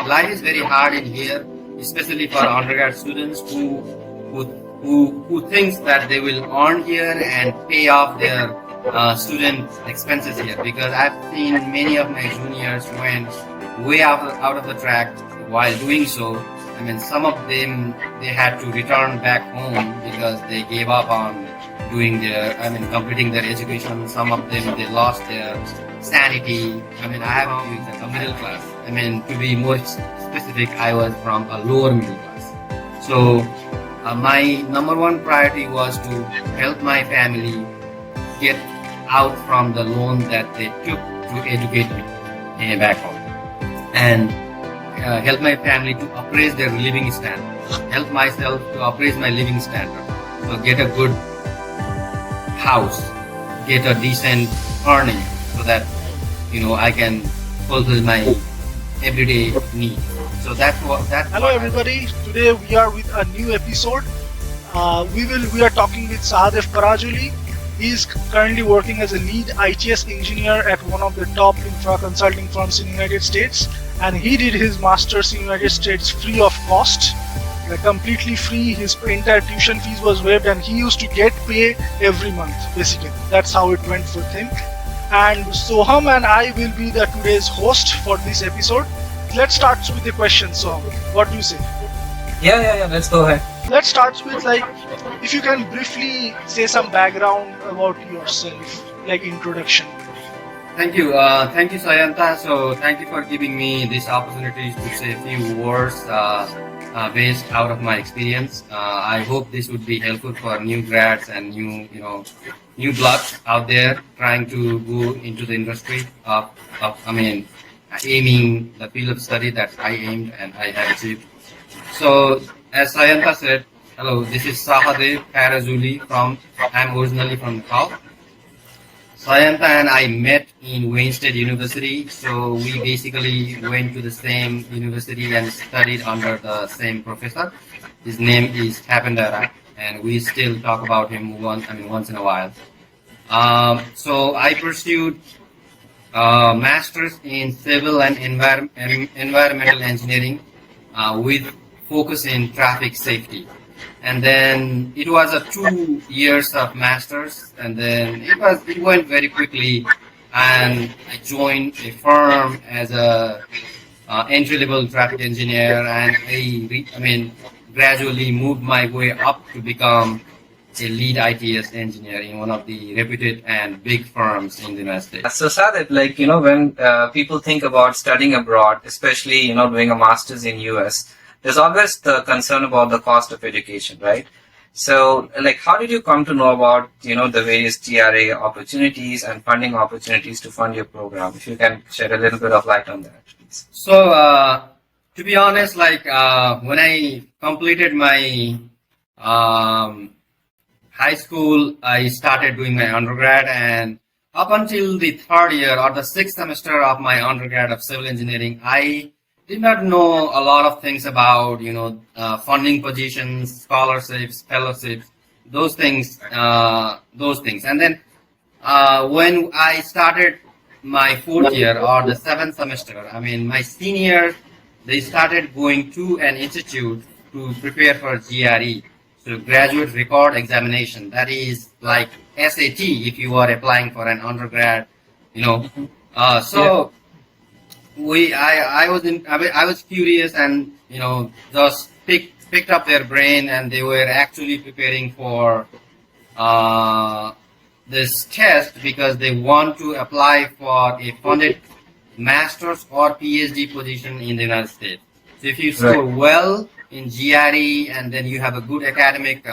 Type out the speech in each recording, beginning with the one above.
life is very hard in here, especially for undergrad students who who thinks that they will earn here and pay off their student expenses here. Because I've seen many of my juniors went way out of the track while doing so. I mean, some of them they had to return back home because they gave up on completing their education. Some of them they lost their sanity. I mean, I have a middle class. I mean, to be more specific, I was from a lower middle class. So my number one priority was to help my family get out from the loan that they took to educate me back home, and help my family to appraise their living standard, help myself to appraise my living standard. So get a good house, get a decent earning, so that I can fulfill my everyday needs. So that's what. Hello everybody. Today we are with a new episode. We are talking with Sahadev Parajuli. He is currently working as a lead ITS engineer at one of the top infra consulting firms in the United States, and he did his master's in the United States free of cost, completely free. His entire tuition fees was waived, and he used to get pay every month. Basically, that's how it went for him. And Soham and I will be the today's host for this episode. Let's start with the question, Soham. What do you say? Yeah. Let's go ahead. Let's start with if you can briefly say some background about yourself, like introduction. Thank you, Sayanta. So thank you for giving me this opportunity to say a few words based out of my experience. I hope this would be helpful for new grads and new bloods out there trying to go into the industry aiming the field of study that I aimed and I have achieved. So, as Sayanta said, hello, this is Sahadev Parajuli I'm originally from Nepal. Sayanta and I met in Wayne State University, so we basically went to the same university and studied under the same professor. His name is Tapendara, and we still talk about him once in a while. So I pursued master's in civil and environmental engineering with focus in traffic safety. And then it was a 2 years of masters, and then it went very quickly, and I joined a firm as a entry-level traffic engineer, and I gradually moved my way up to become a lead ITS engineer in one of the reputed and big firms in the United States. So Sahadev, when people think about studying abroad, especially doing a master's in US, there's always the concern about the cost of education, right? So, how did you come to know about, the various GRA opportunities and funding opportunities to fund your program? If you can shed a little bit of light on that, please. So, to be honest, when I completed my high school, I started doing my undergrad, and up until the third year or the sixth semester of my undergrad of civil engineering, I did not know a lot of things about funding positions, scholarships, fellowships, those things. And then when I started my fourth year or the seventh semester, my seniors, they started going to an institute to prepare for GRE, so graduate record examination. That is like SAT if you are applying for an undergrad, so. I was curious and just picked up their brain, and they were actually preparing for this test because they want to apply for a funded master's or PhD position in the United States. So if you score well in GRE and then you have a good academic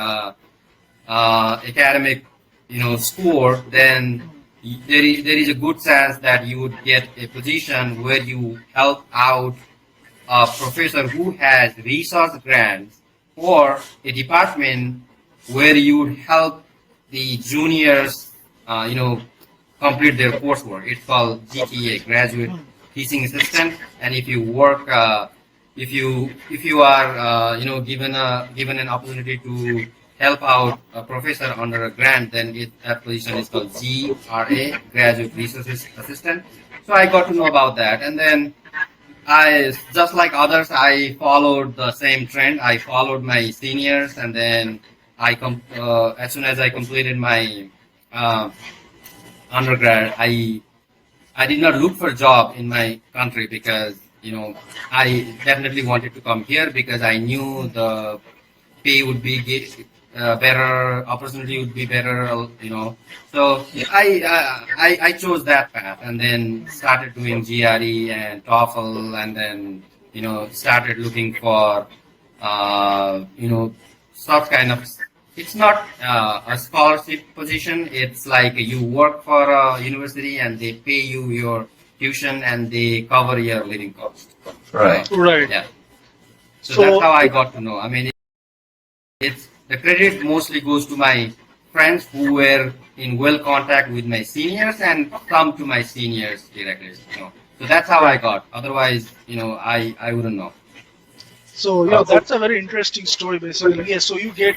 score, then there is a good chance that you would get a position where you help out a professor who has resource grants, or a department where you would help the juniors, complete their coursework. It's called GTA, Graduate Teaching Assistant. And if you work, if you are, given an opportunity to help out a professor under a grant, then that position is called GRA, Graduate Research Assistant. So I got to know about that, and then I just like others, I followed the same trend. I followed my seniors, and then as soon as I completed my uh, undergrad, I did not look for a job in my country because I definitely wanted to come here because I knew the pay would be better, opportunity would be better, So Yeah. I chose that path and then started doing GRE and TOEFL, and then started looking for such kind of. It's not a scholarship position. It's like you work for a university and they pay you your tuition and they cover your living cost. Right. Right. Yeah. So So that's how I got to know. I mean, it's the credit mostly goes to my friends who were in well contact with my seniors and come to my seniors directly. So that's how I got. Otherwise, I wouldn't know. So yeah, that's a very interesting story basically. Yes, so you get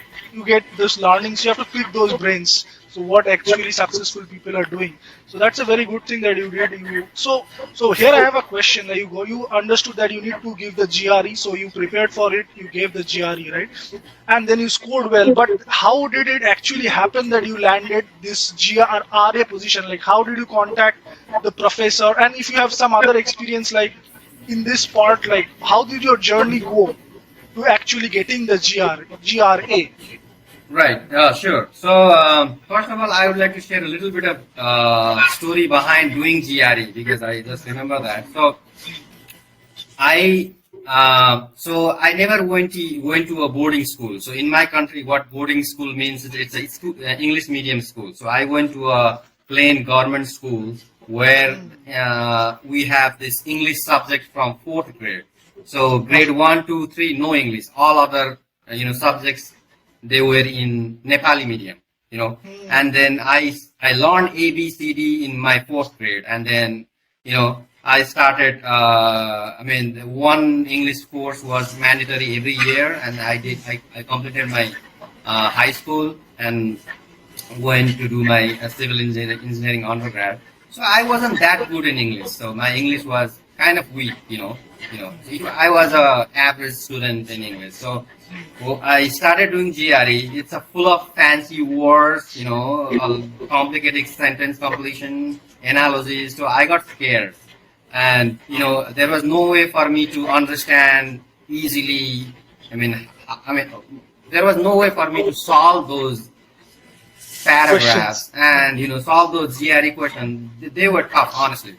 those learnings. You have to pick those brains. So what actually successful people are doing. So that's a very good thing that you did. So here I have a question. That you understood that you need to give the GRE, so you prepared for it. You gave the GRE, right? And then you scored well. But how did it actually happen that you landed this GRA position? Like how did you contact the professor? And if you have some other experience like in this part, like how did your journey go to actually getting the GRA? Right, sure. So, first of all, I would like to share a little bit of story behind doing GRE because I just remember that. So I never went to a boarding school. So in my country, what boarding school means is it's a school, English medium school. So I went to a plain government school where we have this English subject from fourth grade. So grade 1, 2, 3, no English. All other subjects, they were in Nepali medium. And then I learned ABCD in my fourth grade, and then I started. One English course was mandatory every year, and I completed my high school and went to do my civil engineering undergrad. So I wasn't that good in English. So my English was kind of weak. I was a average student in English. So I started doing GRE. It's a full of fancy words, complicated sentence completion, analysis. So I got scared, and there was no way for me to understand easily. There was no way for me to solve those paragraphs and solve those GRE questions. They were tough, honestly.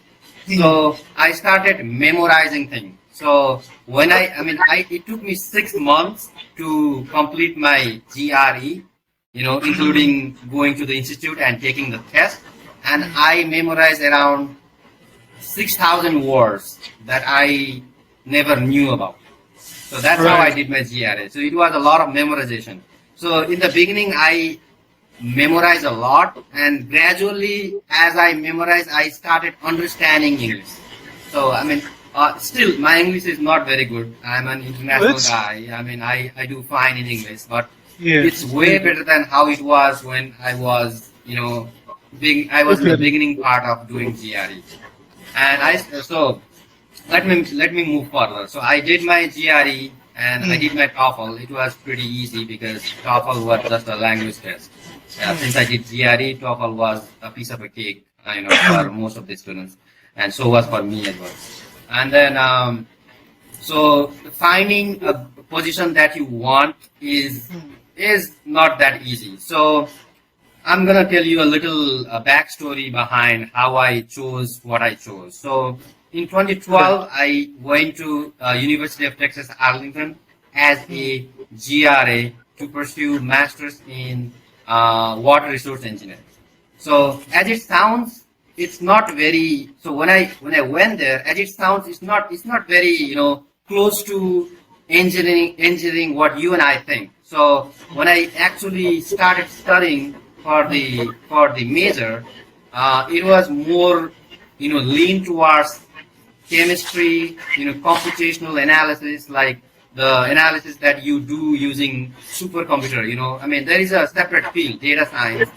So I started memorizing things. So when it took me 6 months to complete my GRE, including going to the institute and taking the test, and I memorized around 6,000 words that I never knew about. So that's how I did my GRE. So it was a lot of memorization. So in the beginning, I memorized a lot, and gradually, as I memorized, I started understanding English. So still, my English is not very good. I'm an international guy. I do fine in English, but it's way better than how it was when I was, I was in the beginning part of doing GRE. And so let me move further. So I did my GRE and I did my TOEFL. It was pretty easy because TOEFL was just a language test. Since I did GRE, TOEFL was a piece of a cake, for most of the students, and so was for me as well. And then, so finding a position that you want is not that easy. So I'm gonna tell you a little backstory behind how I chose what I chose. So in 2012, I went to University of Texas Arlington as a GRA to pursue masters in water resource engineering. So as it sounds, it's not very. So when I went there, as it sounds, it's not very close to engineering what you and I think. So when I actually started studying for the major, it was more lean towards chemistry, computational analysis, like the analysis that you do using supercomputer. There is a separate field, data science,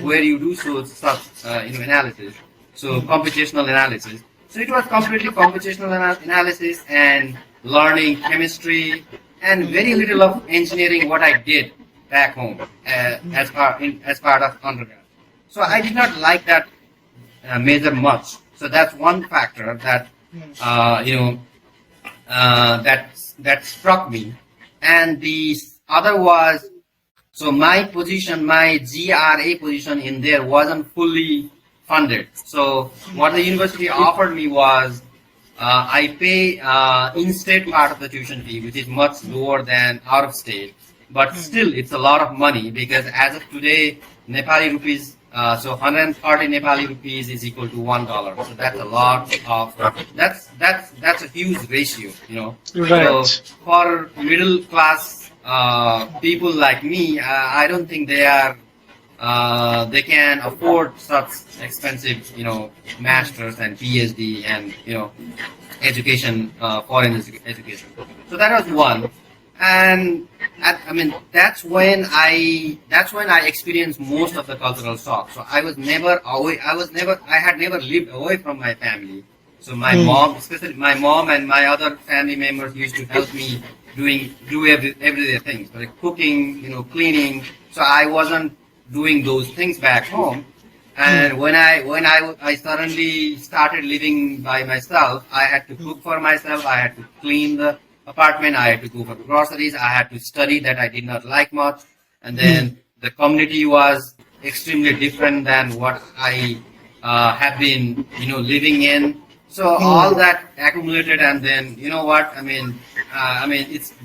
where you do such analysis. So computational analysis. So it was completely computational analysis and learning chemistry and very little of engineering what I did back home as part of undergrad. So I did not like that major much. So that's one factor that you know that struck me. And the other was, so my position, my GRA position in there wasn't fully funded. So what the university offered me was I pay in-state part of the tuition fee, which is much lower than out of state, but still it's a lot of money because as of today, Nepali rupees, so 140 Nepali rupees is equal to $1. So that's a lot of, that's a huge ratio, you know. Right. So for middle class people like me, I don't think they can afford such expensive, you know, masters and PhD and, you know, education, foreign education. So that was one. And I mean, that's when I experienced most of the cultural shock. So I was never away. I had never lived away from my family. So my mom, especially my mom and my other family members used to help me do everyday things, like cooking, you know, cleaning. So I wasn't doing those things back home. And when I suddenly started living by myself, I had to cook for myself. I had to clean the apartment. I had to go for groceries. I had to study that I did not like much. And then the community was extremely different than what I have been, you know, living in. So all that accumulated, and then you know what? I mean,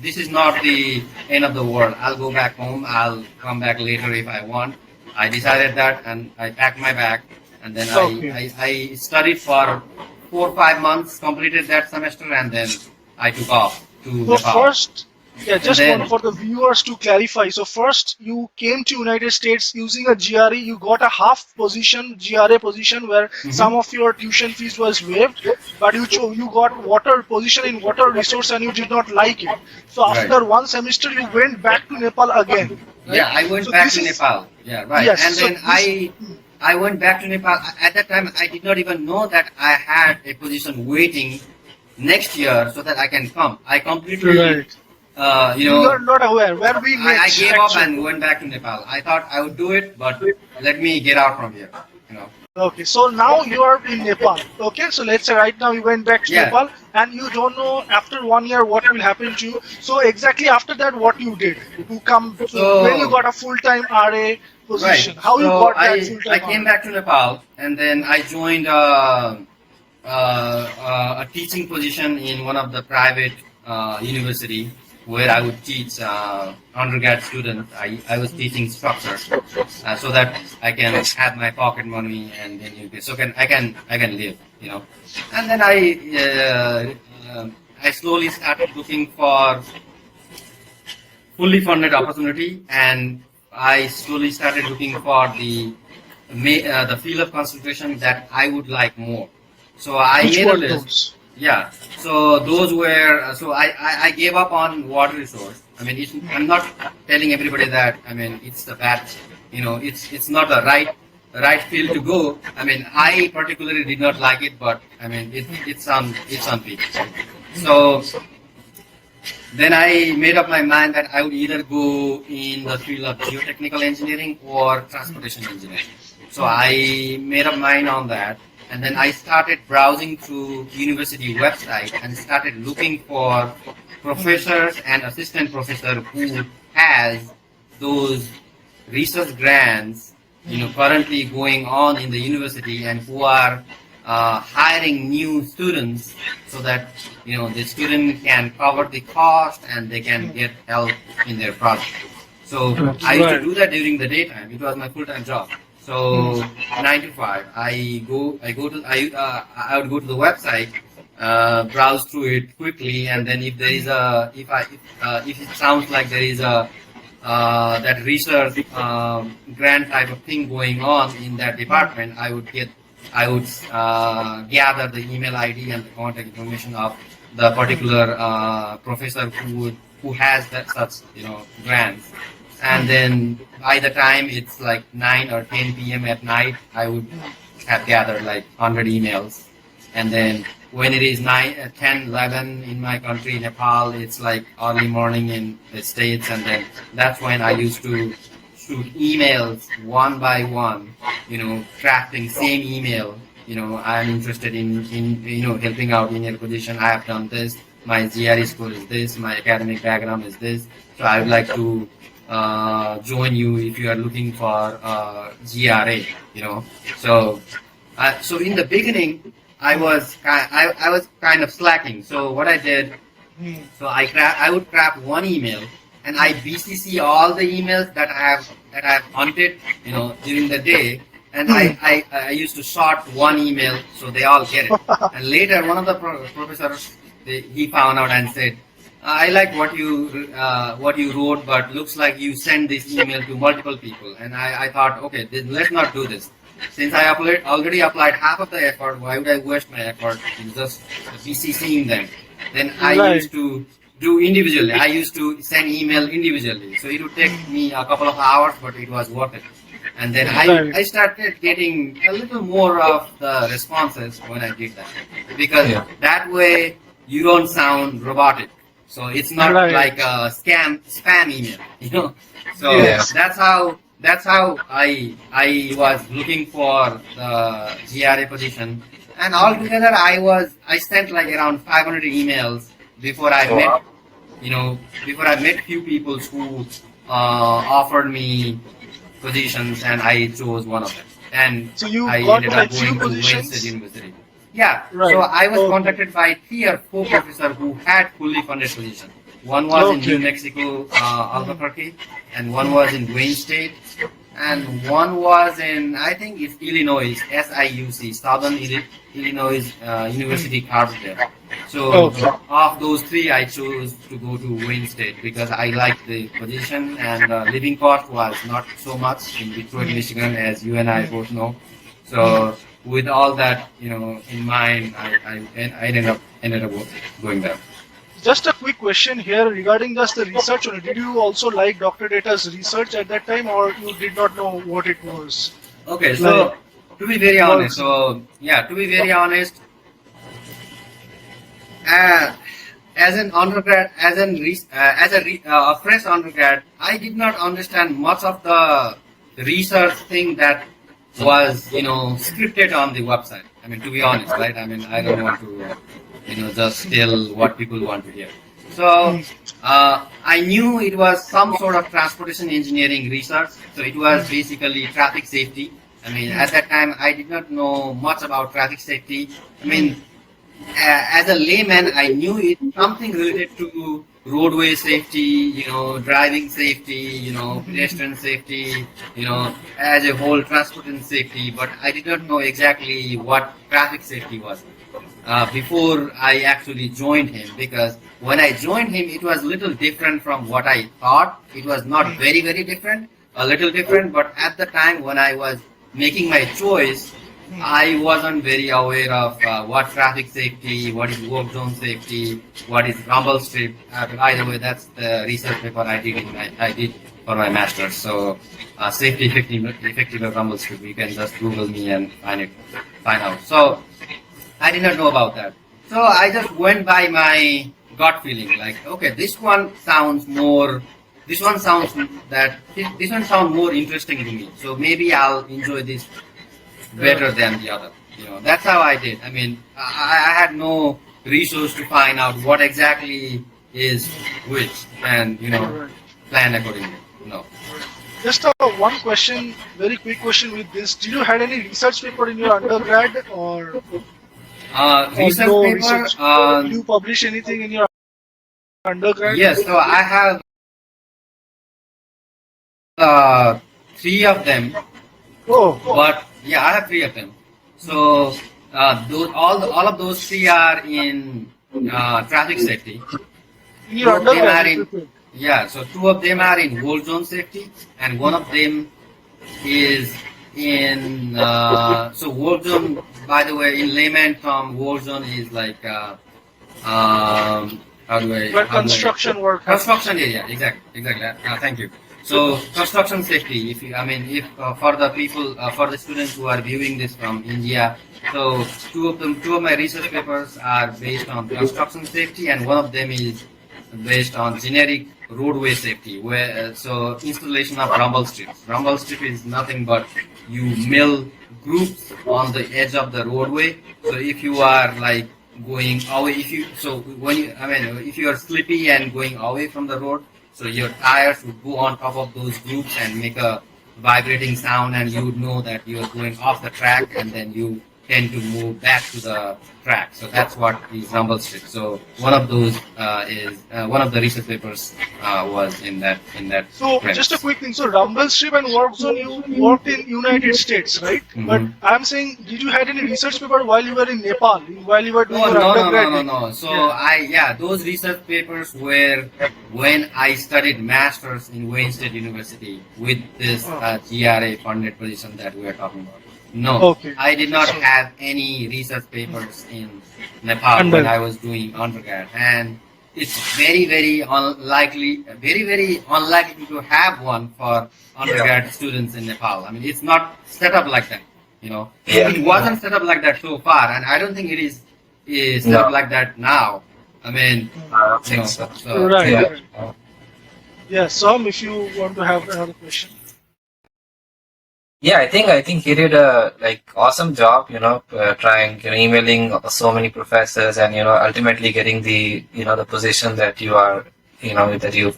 this is not the end of the world. I'll go back home. I'll come back later if I want. I decided that, and I packed my bag, and then I studied for 4 or 5 months, completed that semester, and then I took off to So Nepal. first, yeah, just then- for the viewers to clarify. So first, you came to United States using a GRE. You got a half position, GRA position, where some of your tuition fees was waived, but you got water position in water resource and you did not like it. So after Right. one semester, you went back to Nepal again. Right? Yeah, I went So back this to is- Nepal. Yeah, right. Yes, And so then I went back to Nepal. At that time, I did not even know that I had a position waiting next year so that I can come. I completely, Right. you You know, are not aware where we met. I gave up actually. and went back to Nepal. I thought I would do it, but let me get out from here. You know. Okay, so now you are in Nepal. Okay, so let's say right now you went back to Yeah. Nepal and you don't know after 1 year what will happen to you. So exactly after that, what you did to come to So- when you got a full-time RA position? Right. How you So got that I full-time came RA? back to Nepal, and then I joined a teaching position in one of the private university where I would teach undergrad students. I was teaching structure so that I can have my pocket money, and then I can live, you know. And then I slowly started looking for fully funded opportunity, and I slowly started looking for the field of concentration that I would like more. So I Which made a were list. those? Yeah. So those were, so I gave up on water resource. I mean, I'm not telling everybody that, I mean, it's the bad, you know, it's not the right field to go. I mean, I particularly did not like it, but I mean, it's on people. So then I made up my mind that I would either go in the field of geotechnical engineering or transportation engineering. So I made up mind on that. And then I started browsing through university website and started looking for professors and assistant professor who has those research grants, you know, currently going on in the university, and who are hiring new students so that, you know, the student can cover the cost and they can get help in their project. So I used to do that during the daytime. It was my full-time job. So 9 to 5, I would go to the website, browse through it quickly, and then if there is if it sounds like there is that research grant type of thing going on in that department, I would gather the email ID and the contact information of the particular professor who has such, you know, grants. And then by the time it's like 9 or 10 p.m. at night, I would have gathered like 100 emails. And then when it is 9, 10, 11 in my country, Nepal, it's like early morning in the States. And then that's when I used to shoot emails one by one, crafting same email. I'm interested in helping out in your position. I have done this. My GRE score is this. My academic background is this. So I would like to join you if you are looking for GRA. So in the beginning, I was kind of slacking. So what I did, so I would craft one email, and I BCC all the emails that I have hunted, during the day, and I used to sort one email so they all get it. And later, one of the professors, he found out and said, I like what you wrote, but looks like you send this email to multiple people. And I thought, okay, let's not do this. Since I already applied half of the effort, why would I waste my effort in just BCCing them? Then I used to do individually. I used to send email individually. So it would take me a couple of hours, but it was worth it. And then I started getting a little more of the responses when I did that. Because that way you don't sound robotic. So it's not like a spam email, So that's how I was looking for the GRA position. And altogether I sent like around 500 emails before I met few people who offered me positions, and I chose one of them. And so you I got ended like up going few to Wayne positions? State University. Yeah, so I was contacted by 3 or 4 professors who had fully funded positions. One was in New Mexico, Albuquerque, and one was in Wayne State, and one was in, I think it's Illinois, SIUC, Southern Illinois University Carpenter. So of those 3, I chose to go to Wayne State because I liked the position, and living cost was not so much in Detroit, Michigan, as you and I both know. So with all that, in mind, I ended up going there. Just a quick question here regarding just the research. Did you also like Dr. Data's research at that time, or you did not know what it was? Okay, so to be very honest, as an undergrad, as a fresh undergrad, I did not understand much of the research thing that was scripted on the website. I mean, to be honest, right? I mean, I don't want to just tell what people want to hear. So I knew it was some sort of transportation engineering research. So it was basically traffic safety. I mean, at that time, I did not know much about traffic safety. I mean, as a layman, I knew it something related to roadway safety, driving safety, pedestrian safety, as a whole transportation safety, but I did not know exactly what traffic safety was before I actually joined him, because when I joined him, it was a little different from what I thought. It was not very, very different, a little different, but at the time when I was making my choice, I wasn't very aware of what traffic safety, what is work zone safety, what is rumble strip. By the way, that's the research paper I did for my master's. So safety effective of rumble strip. You can just Google me and find out. So I did not know about that. So I just went by my gut feeling, like, okay, this one sounds more interesting to me. So maybe I'll enjoy this better than the other. That's how I did. I mean, I had no resource to find out what exactly is which, and plan accordingly. No. Just one question, very quick question with this. Did you had any research paper in your undergrad, or research no paper? research? Did you publish anything in your undergrad? Yes. So I have 3 of them. But yeah, I have 3 of them. So all of those 3 are in traffic safety. In your undergrad? So 2 of them are in work zone safety, and one of them is in so work zone. By the way, in layman term, work zone is like Construction work. Construction area, exactly. Thank you. So construction safety. If you, I mean, if for the people, for the students who are viewing this from India, so two of my research papers are based on construction safety, and one of them is based on generic roadway safety. Where so installation of rumble strips. Rumble strip is nothing but you mill groups on the edge of the roadway. So if you are like going away, if you so when you, I mean, if you are slippy and going away from the road, so your tires would go on top of those groups and make a vibrating sound, and you would know that you are going off the track, and then you tend to move back to the track. So that's what is rumble strip. So one of those is one of the research papers was in that So premise. just a quick thing. So rumble strip and work zone, you worked in United States, right? Mhm. But I'm saying, did you had any research paper while you were in Nepal, while you were doing Oh, your no, no, undergrad? no, no, no. So Yeah. those research papers were when I studied masters in Wayne State University with this GRA funded position that we are talking about. No, Okay. I did not have any research papers in Nepal when I was doing undergrad, and it's very unlikely to have one for undergrad students in Nepal. I mean, it's not set up like that. You know, Yeah. it wasn't set up like that so far, and I don't think it is set up like that now. I mean, I don't you know, think so. so Right. Yeah. right. Yeah, Sam, if you want to have another question. Yeah, I think he did a awesome job, trying, emailing so many professors and, ultimately getting the, the position that you are, that you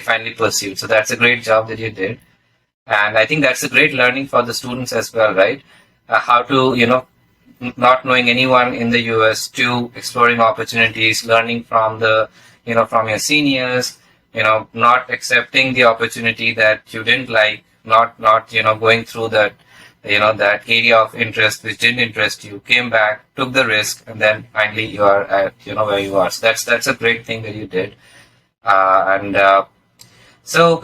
finally pursued. So that's a great job that you did. And I think that's a great learning for the students as well, right? How to, not knowing anyone in the US to exploring opportunities, learning from from your seniors, not accepting the opportunity that you didn't like, not going through that that area of interest which didn't interest you, came back, took the risk, and then finally you are at where you are. So that's a great thing that you did. And so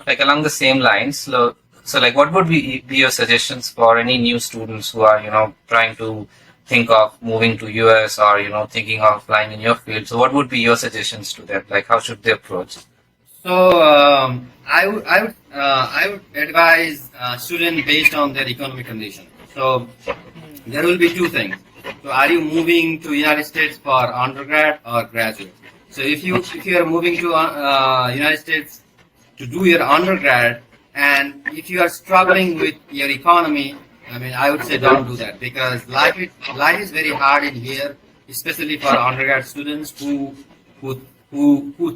like along the same lines, so like what would be your suggestions for any new students who are trying to think of moving to US or thinking of applying in your field? So what would be your suggestions to them? Like how should they approach? So I would advise student based on their economic condition. So there will be two things. So are you moving to United States for undergrad or graduate? So if you are moving to United States to do your undergrad, and if you are struggling with your economy, I mean, I would say don't do that, because life is very hard in here, especially for undergrad students who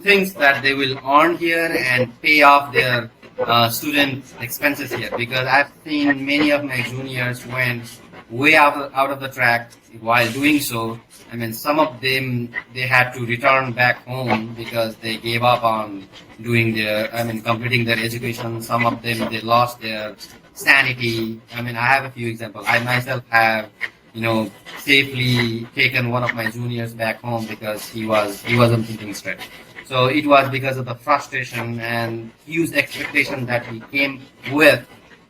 thinks that they will earn here and pay off their student expenses here. Because I've seen many of my juniors went way out of the track while doing so. I mean, some of them, they had to return back home because they gave up on completing their education. Some of them, they lost their sanity. I mean, I have a few examples. I myself have, safely taken one of my juniors back home because he wasn't thinking straight. So it was because of the frustration and huge expectation that he came with,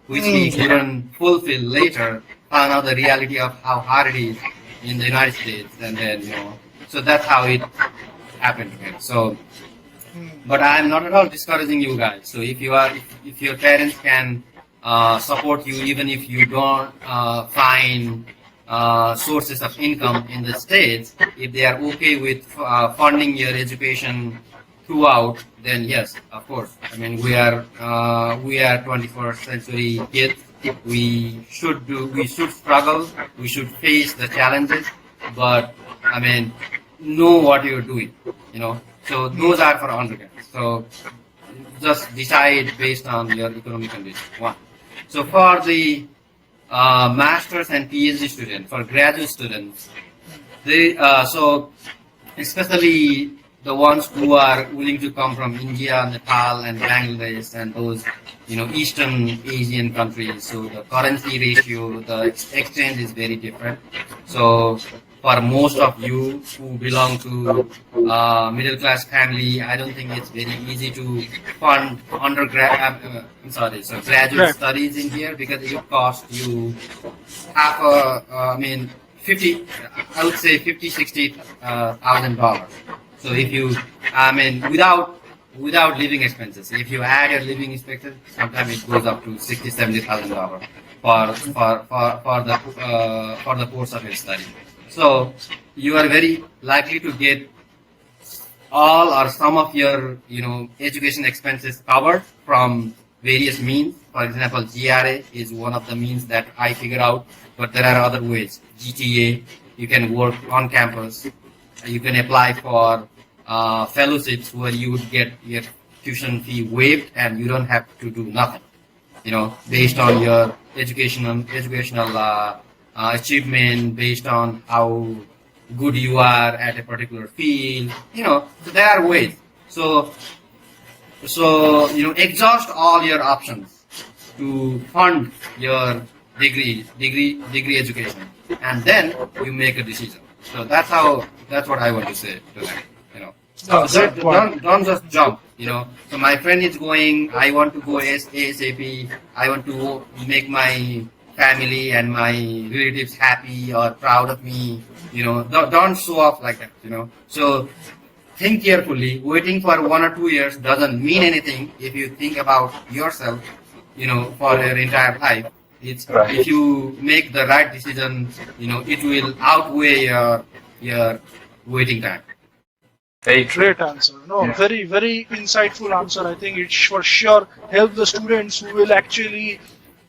which he couldn't fulfill later, found out the reality of how hard it is in the United States, and then so that's how it happened to him. So, but I am not at all discouraging you guys. So if your parents can support you, even if you don't find sources of income in the States, if they are okay with funding your education throughout, then yes, of course. I mean, we are 21st century kids. We should struggle. We should face the challenges, but I mean, know what you're doing. So those are for undergrads. So just decide based on your economic condition. One. So for the masters and PhD students, for graduate students, they so especially the ones who are willing to come from India, Nepal, and Bangladesh, and those Eastern Asian countries. So the currency ratio, the exchange is very different. So for most of you who belong to middle class family, I don't think it's very easy to fund graduate studies in here, because it would cost you half a, 50, I would say $50,000-$60,000. So if you, without without living expenses. If you add your living expenses, sometimes it goes up to $60,000-$70,000 for the course of your study. So you are very likely to get all or some of your education expenses covered from various means. For example, GRA is one of the means that I figured out, but there are other ways. GTA, you can work on campus. You can apply for fellowships where you would get your tuition fee waived and you don't have to do nothing, based on your educational achievement, based on how good you are at a particular field, so there are ways. So exhaust all your options to fund your degree education, and then you make a decision. So that's what I want to say to them. No, So good point. don't just jump. So my friend is going. I want to go ASAP. I want to make my family and my relatives happy or proud of me. Don't show off like that. So think carefully. Waiting for 1 or 2 years doesn't mean anything if you think about yourself. For your entire life. Right. If you make the right decision, it will outweigh your waiting time. Very true. Great answer. No, Yeah. very, very insightful answer. I think it for sure help the students who will actually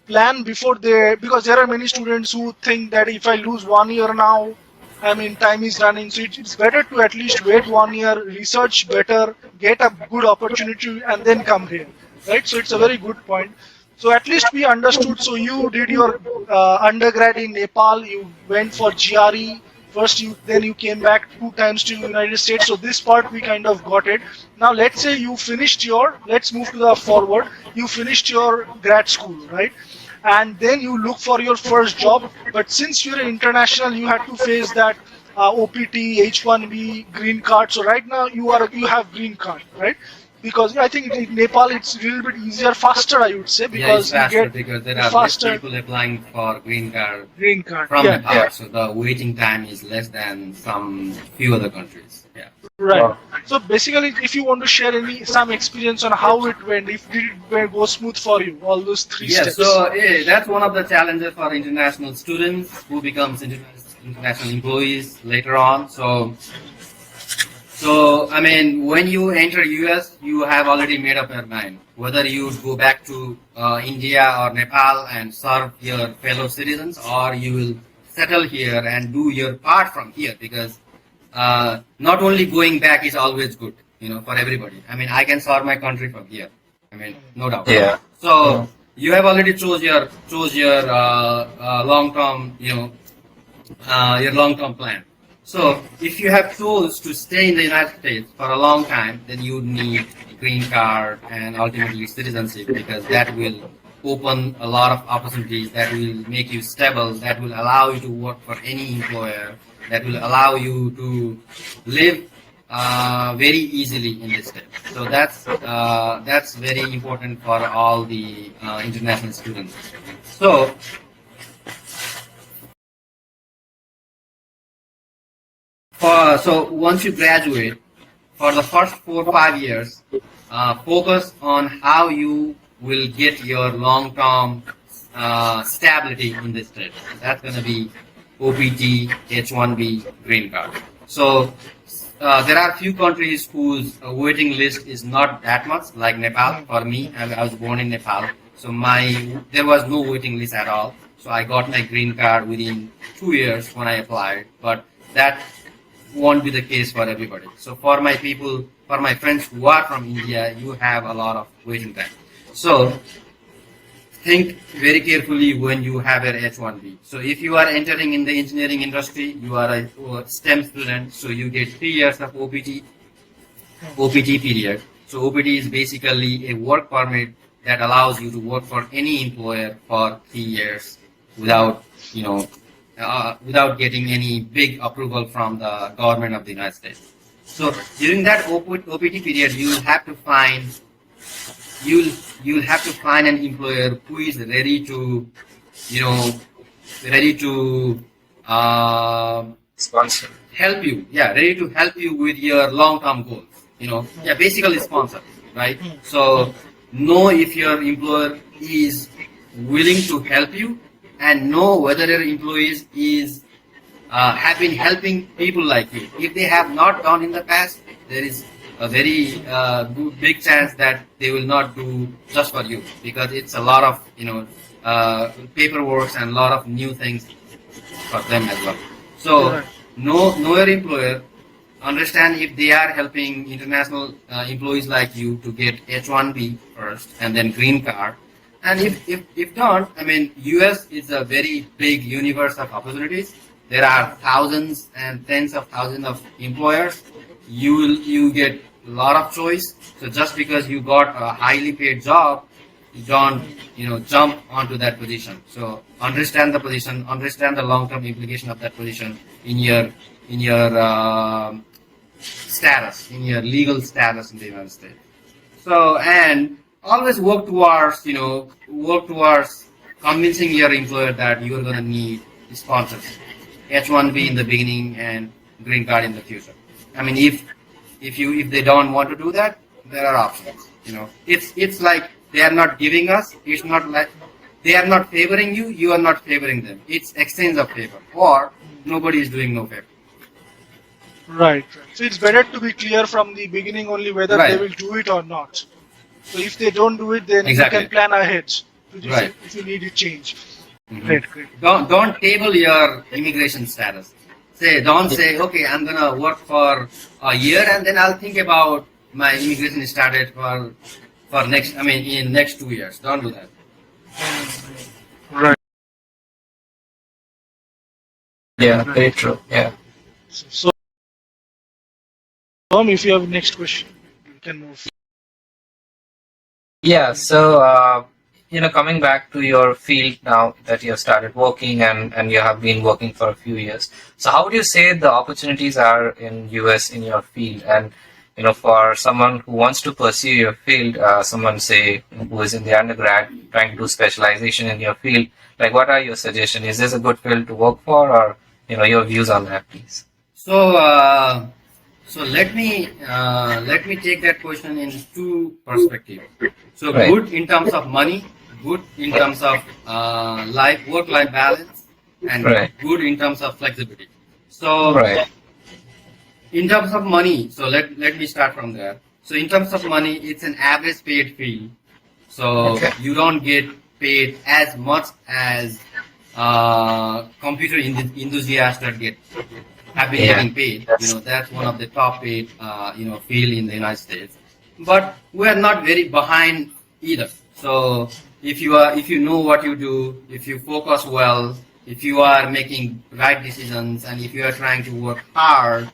plan before because there are many students who think that if I lose 1 year now, time is running. So it's better to at least wait 1 year, research better, get a good opportunity, and then come here. Right? So it's a very good point. So at least we understood. So you did your undergrad in Nepal. You went for GRE. First, then you came back 2 times to United States. So this part we kind of got it. Now let's say you finished let's move to the forward. You finished your grad school, right? And then you look for your first job. But since you're international, you had to face that OPT, H1B, green card. So right now you have green card, right? Because I think in Nepal it's a little bit easier, faster, I would say, because it's faster you get because there are less faster people applying for green card green card. from Yeah, Nepal, Yeah. so the waiting time is less than some few other countries. Yeah. right. Wow. So basically, if you want to share some experience on how it went, if did it go smooth for you, all those 3 Yeah, steps. so that's one of the challenges for international students who becomes international employees later on. So when you enter US, you have already made up your mind whether you go back to India or Nepal and serve your fellow citizens, or you will settle here and do your part from here, because not only going back is always good, for everybody. I can serve my country from here. No doubt. Yeah. So you have already chose your long term, your long term plan. So if you have chose to stay in the United States for a long time, then you need a green card and ultimately citizenship, because that will open a lot of opportunities, that will make you stable, that will allow you to work for any employer, that will allow you to live very easily in this state. So that's very important for all the international students. So once you graduate, for the first 4 or 5 years, focus on how you will get your long-term stability in this state. That's going to be OPT, H1B, green card. So there are few countries whose waiting list is not that much, like Nepal. For me, I was born in Nepal, so there was no waiting list at all. So I got my green card within 2 years when I applied, but that won't be the case for everybody. So for my friends who are from India, you have a lot of waiting time. So think very carefully when you have an H1B. So if you are entering in the engineering industry, you are a STEM student, so you get 3 years of OPT period. So OPT is basically a work permit that allows you to work for any employer for 3 years without getting any big approval from the government of the United States. So during that OPT period, you'll have to find an employer who is ready to Sponsor. help you. Yeah, ready to help you with your long-term goals. Basically sponsor. right? So know if your employer is willing to help you, and know whether your employees is have been helping people like you. If they have not done in the past, there is a very big chance that they will not do just for you, because it's a lot of paperwork and a lot of new things for them as well. So Right. know your employer, understand if they are helping international employees like you to get H1B first and then green card. And if not, I mean, US is a very big universe of opportunities. There are thousands and tens of thousands of employers. You get a lot of choice. So just because you got a highly paid job, you don't jump onto that position. So understand the position, understand the long-term implication of that position in your status, in your legal status in the United States. So, and always work towards convincing your employer that you are going to need sponsors, H1B in the beginning and green card in the future. I mean, if they don't want to do that, there are options. It's like they are not giving us. It's not like they are not favoring you. You are not favoring them. It's exchange of favor, or nobody is doing no favor. Right. So it's better to be clear from the beginning only whether Right. they will do it or not. So if they don't do it, then Exactly. you can plan ahead Right. if you need to change. Mhm. Great, great. Don't table your immigration status. Don't say, okay, I'm gonna work for a year and then I'll think about my immigration status for in next 2 years. Don't do that. Right. Yeah, very true. Yeah. So, Tom, if you have next question, you can move. Yeah, so coming back to your field now that you have started working and you have been working for a few years. So how would you say the opportunities are in US in your field? And for someone who wants to pursue your field, someone say who is in the undergrad trying to do specialization in your field, like what are your suggestions? Is this a good field to work for, or your views on that, please? So let me take that question in two perspectives. So Right. good in terms of money, good in terms of work-life balance, and Right. good in terms of flexibility. So Right. in terms of money, so let me start from there. So in terms of money, it's an average paid field. So Okay. you don't get paid as much as computer enthusiasts that have been Yeah. getting paid. That's one of the top paid field in the United States. But we are not very behind either. So if you know what you do, if you focus well, if you are making right decisions, and if you are trying to work hard,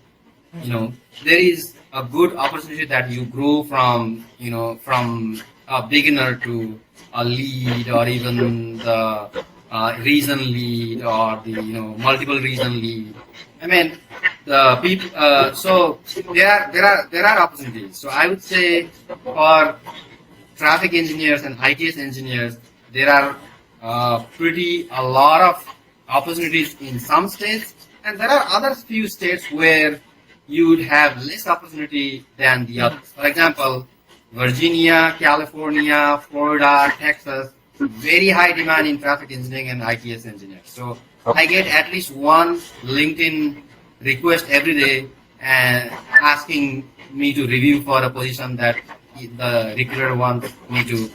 there is a good opportunity that you grow from a beginner to a lead, or even the region lead, or the multiple region lead. I mean, the people. So there are opportunities. So I would say for traffic engineers and ITS engineers, there are a lot of opportunities in some states, and there are other few states where you would have less opportunity than the others. For example, Virginia, California, Florida, Texas, very high demand in traffic engineering and ITS engineers. So I get at least one LinkedIn request every day and asking me to review for a position that the recruiter wants me to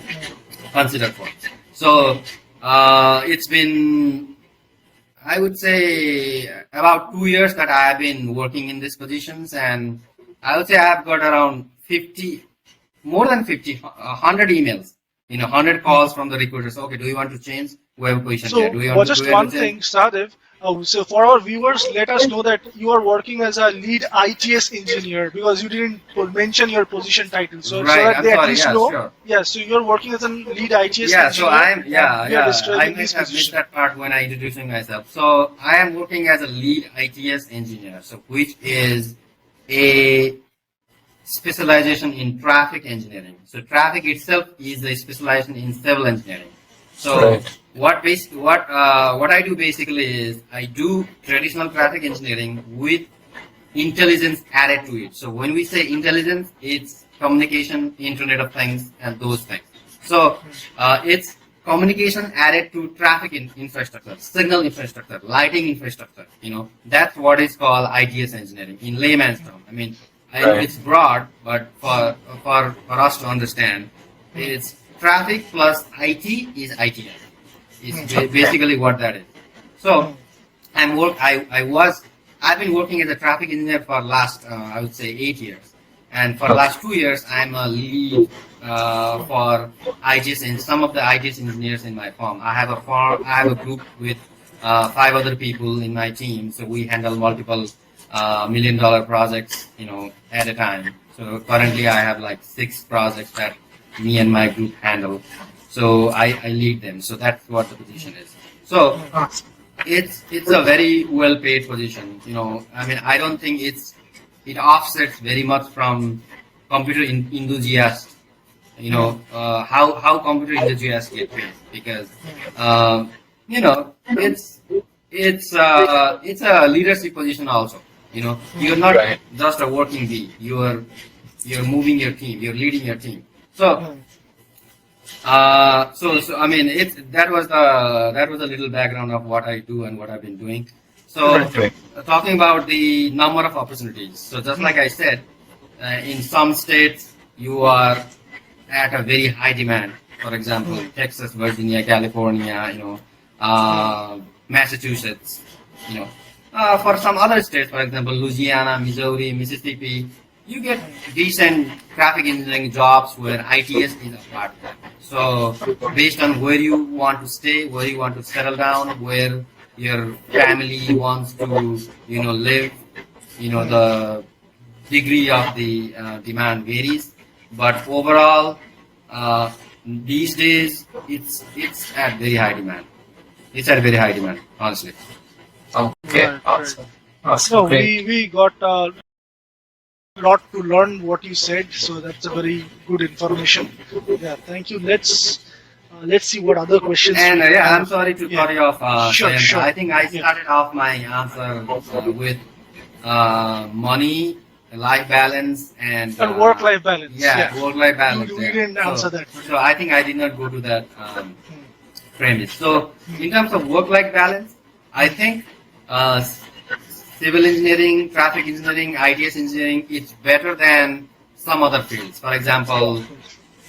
consider for. So it's been, I would say, about 2 years that I have been working in these positions, and I would say I have got around 50, more than 50, 100 emails, 100 calls from the recruiters. Okay, do you want to change? We have a position So, here. Do you want just do you want one to thing, change? Sahadev. So, for our viewers, let us know that you are working as a lead ITS engineer because you didn't mention your position title. So, Right, that I'm they at sorry, least yeah, know. sure. Yeah, so you're working as a lead ITS Yeah, engineer. so I'm You are I describing may this have missed position. that part when I introducing myself. So I am working as a lead ITS engineer, so which is a specialization in traffic engineering. So traffic itself is a specialization in civil engineering. So Right. what I do basically is I do traditional traffic engineering with intelligence added to it. So when we say intelligence, it's communication, Internet of Things, and those things. So it's communication added to traffic infrastructure, signal infrastructure, lighting infrastructure. That's what is called ITS engineering in layman's term. I mean, it's broad, but for us to understand, it's traffic plus IT is ITS. It's basically what that is. So I've been working as a traffic engineer for last I would say 8 years, and for the last 2 years I'm a lead for IGS and some of the IGS engineers in my firm. I have a group with 5 other people in my team, so we handle multiple $1 million projects, at a time. So currently I have like 6 projects that me and my group handle. So I lead them. So that's what the position is. So it's a very well paid position. I mean, I don't think it offsets very much from computer enthusiasts. How computer enthusiasts get paid, because it's a leadership position also. You're not just a working bee. You're moving your team. You're leading your team. So I mean, that was a little background of what I do and what I've been doing. So talking about the number of opportunities. So just like I said, in some states you are at a very high demand. For example, Texas, Virginia, California, Massachusetts. For some other states, for example, Louisiana, Missouri, Mississippi, you get decent traffic engineering jobs where ITS is a part of that. So based on where you want to stay, where you want to settle down, where your family wants to, live, the degree of the demand varies. But overall, these days, it's at very high demand. It's at very high demand, honestly. Okay, Right. awesome. So Great. we got a lot to learn what you said. So that's a very good information. Yeah, thank you. Let's see what other questions. And we have. I'm sorry to cut you off. Sure, Sayan. sure. I think I started off my answer with money, life balance, and And work-life balance. Yeah, work-life balance. You yeah. didn't answer that. So I think I did not go to that premise. So in terms of work-life balance, I think civil engineering, traffic engineering, ITS engineering, it's better than some other fields. For example,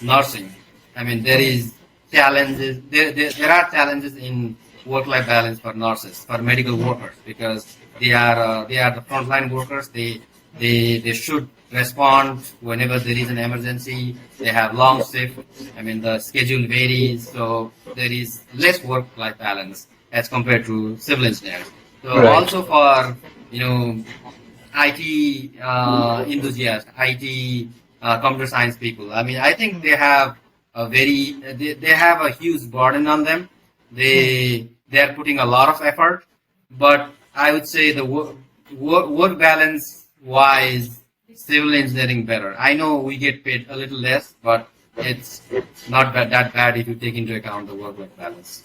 nursing. I mean, there is challenges. There are challenges in work-life balance for nurses, for medical workers, because they are the frontline workers. They should respond whenever there is an emergency. They have long shift. I mean, the schedule varies, so there is less work-life balance as compared to civil engineers. So also for IT enthusiasts, IT computer science people. I mean, I think they have they have a huge burden on them. They are putting a lot of effort, but I would say the work balance wise, civil engineering better. I know we get paid a little less, but it's not that bad if you take into account the work-life balance.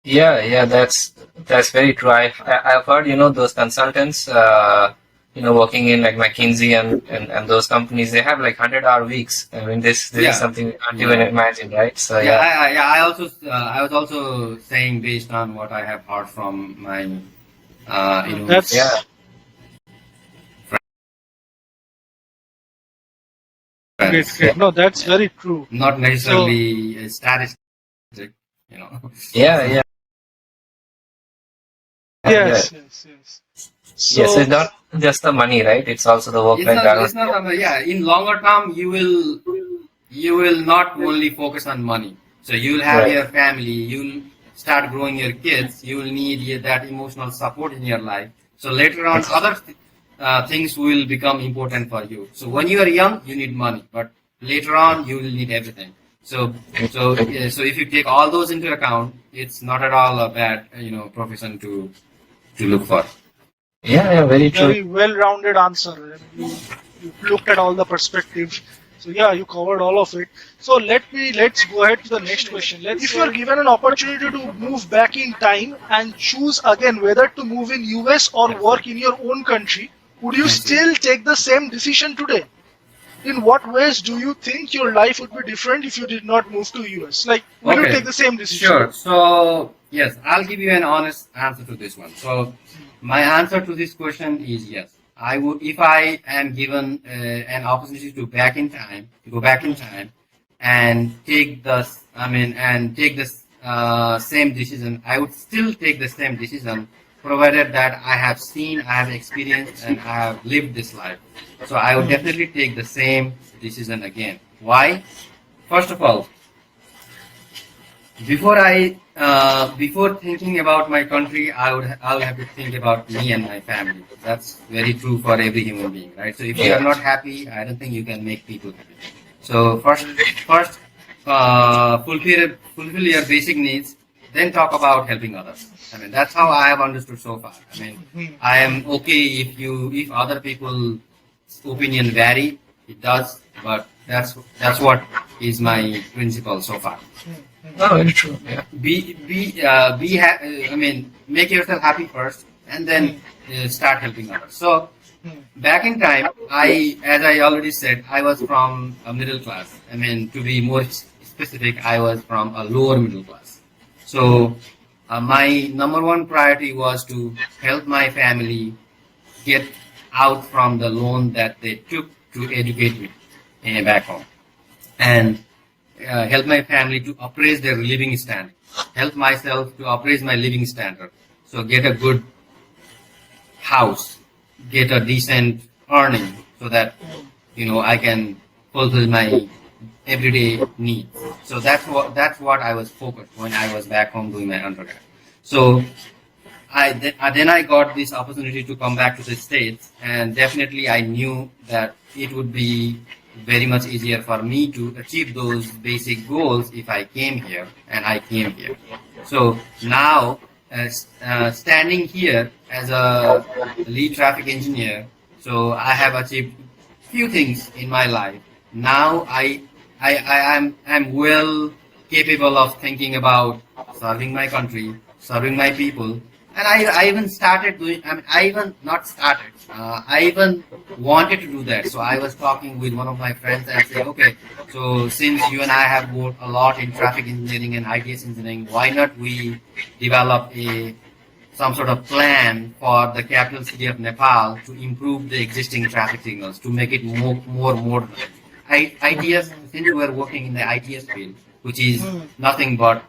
Yeah, that's very true. I've heard, those consultants, working in like McKinsey and those companies, they have like 100-hour weeks. I mean, this is something we can't even imagine, right? So I was also saying based on what I have heard from my, That's friends. great. No, that's very true. Not necessarily a statistic, Yeah. Yes. So, Yes, it's not just the money, right? It's also the work-life balance. It's not. In longer term, you will not only focus on money. So you will have your family. You'll start growing your kids. You will need that emotional support in your life. So later on, other things will become important for you. So when you are young, you need money, but later on, you will need everything. So if you take all those into account, it's not at all a bad profession to look for. Yeah, very true. very well-rounded answer. You looked at all the perspectives. So yeah, you covered all of it. So let's go ahead to the next question. If you are given an opportunity to move back in time and choose again whether to move in US or work in your own country, would you I see. still take the same decision today? In what ways do you think your life would be different if you did not move to US? Like, will you Okay, take the same decision? sure. So, yes, I'll give you an honest answer to this one. So, my answer to this question is yes. I would, if I am given an opportunity to back in time, to go back in time, and take the, and take this same decision. I would still take the same decision, provided that I have seen, I have experienced, and I have lived this life. So, I would definitely take the same decision again. Why? First of all, before thinking about my country, I would have to think about me and my family. That's very true for every human being, right? So if you are not happy, I don't think you can make people happy. So first, fulfill your basic needs, then talk about helping others. I mean, that's how I have understood so far. I mean, I am okay if other people's opinion vary. It does, but that's what is my principle so far. Oh, very true. Yeah. Make yourself happy first, and then start helping others. So back in time, as I already said, I was from a middle class. I mean, to be more specific, I was from a lower middle class. So my number one priority was to help my family get out from the loan that they took to educate me back home, and help my family to appraise their living standard, help myself to appraise my living standard. So get a good house, get a decent earning, so that I can fulfill my everyday needs. So that's what I was focused when I was back home doing my undergrad. So then I got this opportunity to come back to the States, and definitely I knew that it would be very much easier for me to achieve those basic goals if I came here, and I came here. So now, standing here as a lead traffic engineer, so I have achieved few things in my life. Now I'm well capable of thinking about serving my country, serving my people. And I even started doing, I even not started, I even wanted to do that. So I was talking with one of my friends and say, okay, so since you and I have worked a lot in traffic engineering and ITS engineering, why not we develop some sort of plan for the capital city of Nepal to improve the existing traffic signals, to make it more modern. ITS, since we are working in the ITS field, which is nothing but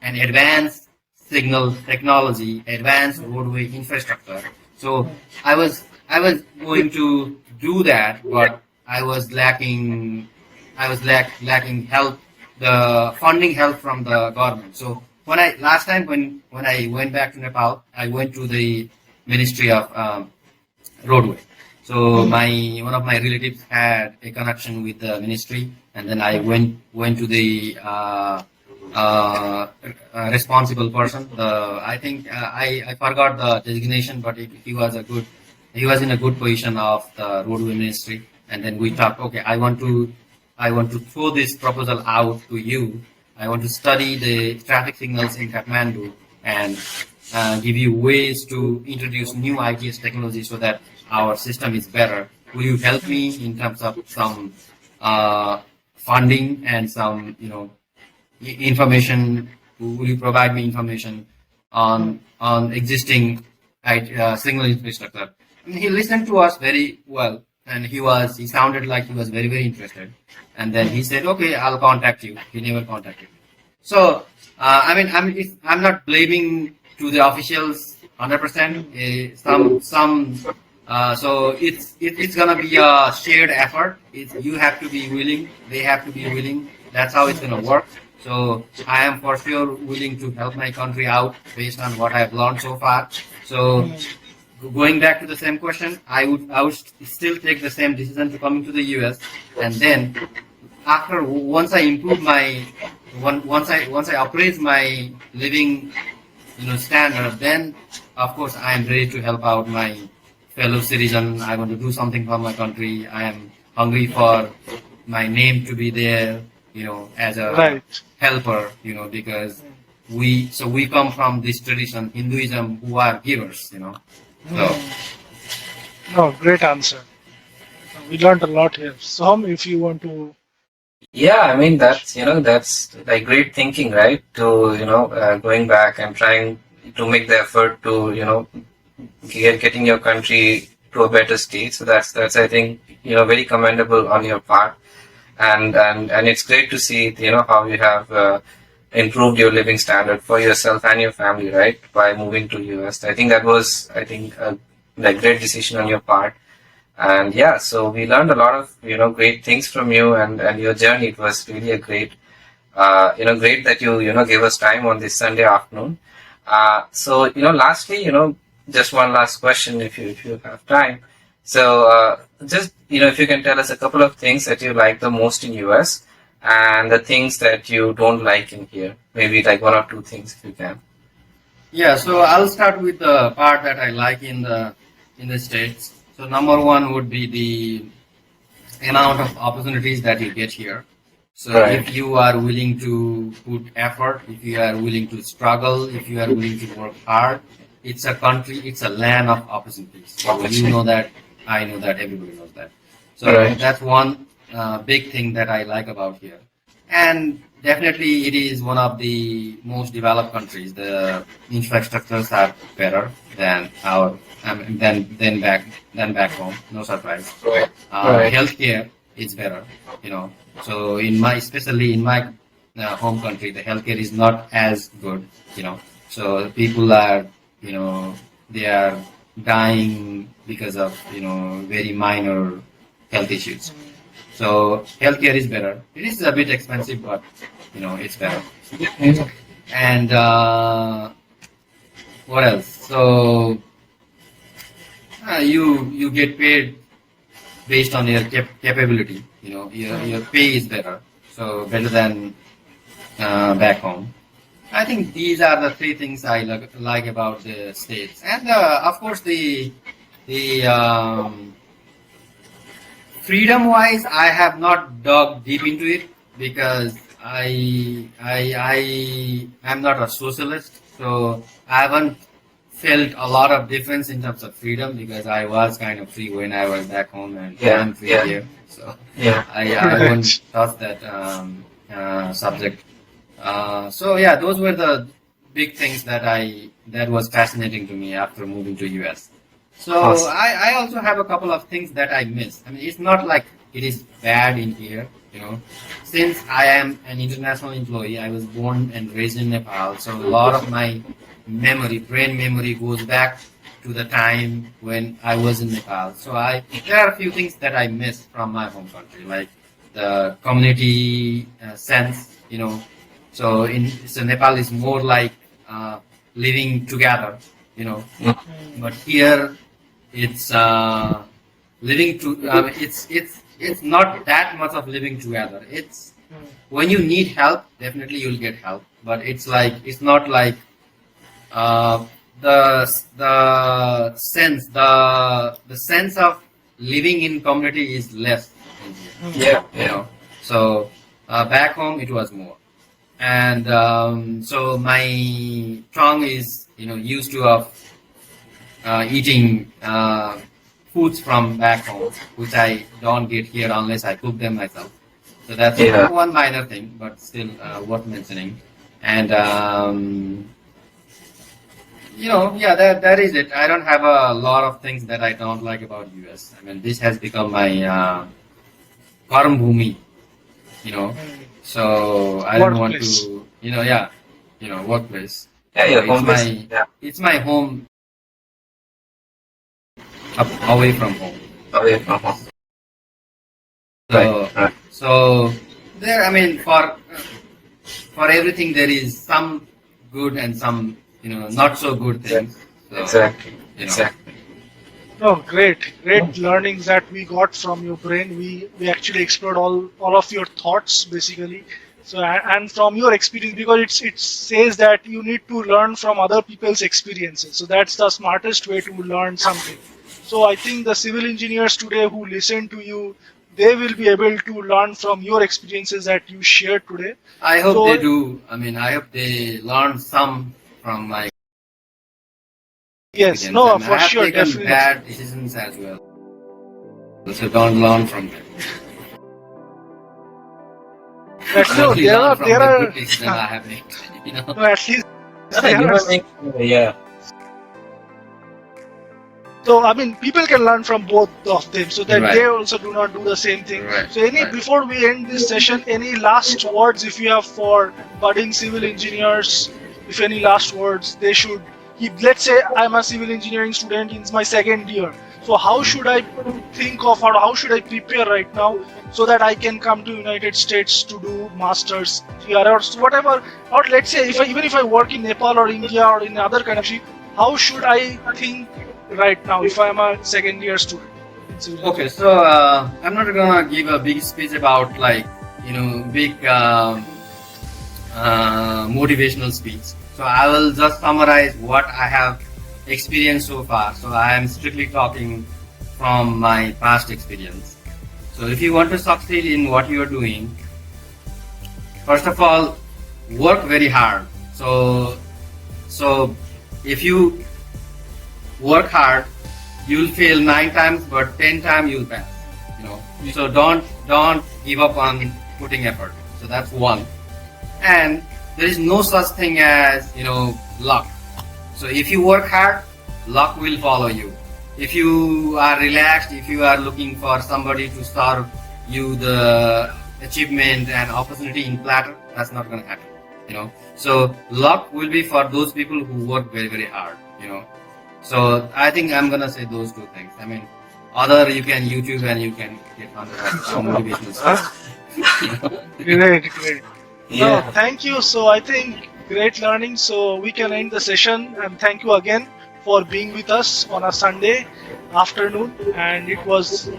an advanced signal technology, advanced roadway infrastructure. So I was going to do that, but I was lacking help, the funding help from the government. So last time when I went back to Nepal, I went to the Ministry of Roadway. So one of my relatives had a connection with the ministry, and then I went to the responsible person. I think I forgot the designation, but he was in a good position of the roadway ministry. And then we talked. Okay, I want to throw this proposal out to you. I want to study the traffic signals in Kathmandu and give you ways to introduce new ITS technology so that our system is better. Will you help me in terms of some funding and some information? Will you provide me information on existing signal infrastructure? And he listened to us very well, and he sounded like he was very, very interested. And then he said, "Okay, I'll contact you." He never contacted me. So I'm not blaming to the officials 100%. So it's gonna be a shared effort. You have to be willing, they have to be willing. That's how it's gonna work. So I am for sure willing to help my country out based on what I've learned so far. So going back to the same question, I would still take the same decision to coming to the US, and then once I improve once I appraise my living standard, then of course I am ready to help out my fellow citizen. I want to do something for my country. I am hungry for my name to be there, as a helper, because we come from this tradition, Hinduism, who are givers, So No, great answer. We learned a lot here. Soham, if you want to. Yeah, I mean that's like great thinking, right? To going back and trying to make the effort to getting your country to a better state. So that's I think very commendable on your part, and it's great to see how you have improved your living standard for yourself and your family, right? By moving to US. I think that was a like great decision on your part. And yeah, so we learned a lot of great things from you and your journey. It was really a great great that you gave us time on this Sunday afternoon. So lastly, just one last question if you have time. So just if you can tell us a couple of things that you like the most in US and the things that you don't like in here. Maybe like one or two things if you can. Yeah, so I'll start with the part that I like in the States. So number one would be the amount of opportunities that you get here. So Right. if you are willing to put effort, if you are willing to struggle, if you are willing to work hard, it's a country, it's a land of opportunities. So you know that, I know that, everybody knows that. So Right. that's one big thing that I like about here. And definitely it is one of the most developed countries. The infrastructures are better than our than back home. No surprise. Right. Right. Healthcare is better, you know. So especially in my home country, the healthcare is not as good, you know. So people are, they are dying because of, very minor health issues. So healthcare is better. It is a bit expensive, but it's better. And what else? So you get paid based on your capability. Your pay is better, so better than back home. I think these are the three things I like about the states, and of course the freedom wise, I have not dug deep into it because I am not a socialist, so I haven't felt a lot of difference in terms of freedom because I was kind of free when I was back home and Yeah, I'm free yeah. here. So Yeah. I won't touch that subject. So yeah, those were the big things that was fascinating to me after moving to US. So Awesome. I also have a couple of things that I miss. I mean, it's not like it is bad in here, Since I am an international employee, I was born and raised in Nepal, so a lot of my brain memory goes back to the time when I was in Nepal. So there are a few things that I miss from my home country, like the community sense, So Nepal is more like living together, But here it's living to. It's not that much of living together. It's when you need help, definitely you'll get help. But it's not like uh, the sense of living in community is less in here. Yeah. You know. So back home it was more, and so my tongue is used to of eating foods from back home, which I don't get here unless I cook them myself. So that's Yeah. one minor thing, but still worth mentioning. And yeah, that is it. I don't have a lot of things that I don't like about US. I mean, this has become my karm bhumi, So I don't want Workplace. to, workplace. Yeah, So your home base. Yeah. it's my home away from home. Away from home. So Right. so there, I mean, for everything there is some good and some not so good things. So, Exactly. you know. Exactly. No, great learnings that we got from your brain. We actually explored all of your thoughts basically. So and from your experience, because it says that you need to learn from other people's experiences. So that's the smartest way to learn something. So I think the civil engineers today who listen to you, they will be able to learn from your experiences that you shared today. I hope So they do. I mean, I hope they learn some from my Yes, experience. no, And I for have sure, taken definitely. bad decisions as well. So don't learn from them. But no, Only there learn are from the there good are decisions I have made. You know. no, at least there are. Human beings, yeah. So I mean, people can learn from both of them, so that Right. they also do not do the same thing. Right. So, Right. before we end this session, any last words if you have for budding civil engineers? If any last words they should. If, let's say I'm a civil engineering student in my second year. So how should I think of, or how should I prepare right now so that I can come to United States to do masters here or whatever? Or let's say even if I work in Nepal or India or in other country, how should I think right now if I'm a second year student? Okay, so I'm not gonna give a big speech about like big motivational speech. So I will just summarize what I have experienced so far. So I am strictly talking from my past experience. So if you want to succeed in what you are doing, first of all, work very hard. So if you work hard, you'll fail 9 times, but 10 times you'll pass. So don't give up on putting effort. So that's one. And there is no such thing as luck. So if you work hard, luck will follow you. If you are relaxed, if you are looking for somebody to serve you the achievement and opportunity in platter, that's not going to happen. So luck will be for those people who work very, very hard. So I think I'm gonna say those two things. I mean, other you can YouTube and you can get some motivational stuff. Great. Yeah. No, thank you. So I think great learning. So we can end the session, and thank you again for being with us on a Sunday afternoon. And it was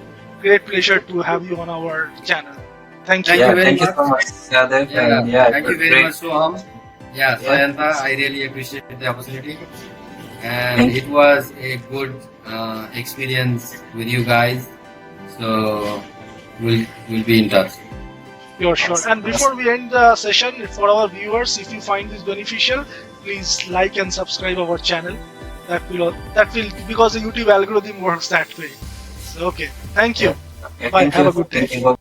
great pleasure to have you on our channel. Thank you. Thank you very Thank you much. so much, Sahadev. Yeah, And yeah, thank it you was very great. much, Soham. Yeah, Sayanta, I really appreciate the opportunity, and it was a good experience with you guys. So we'll be in touch. Sure. And before we end the session, for our viewers, if you find this beneficial, please like and subscribe our channel. That will because the YouTube algorithm works that way. So, okay. Thank you. Okay, Bye. thank Have you. a good day. Thank you.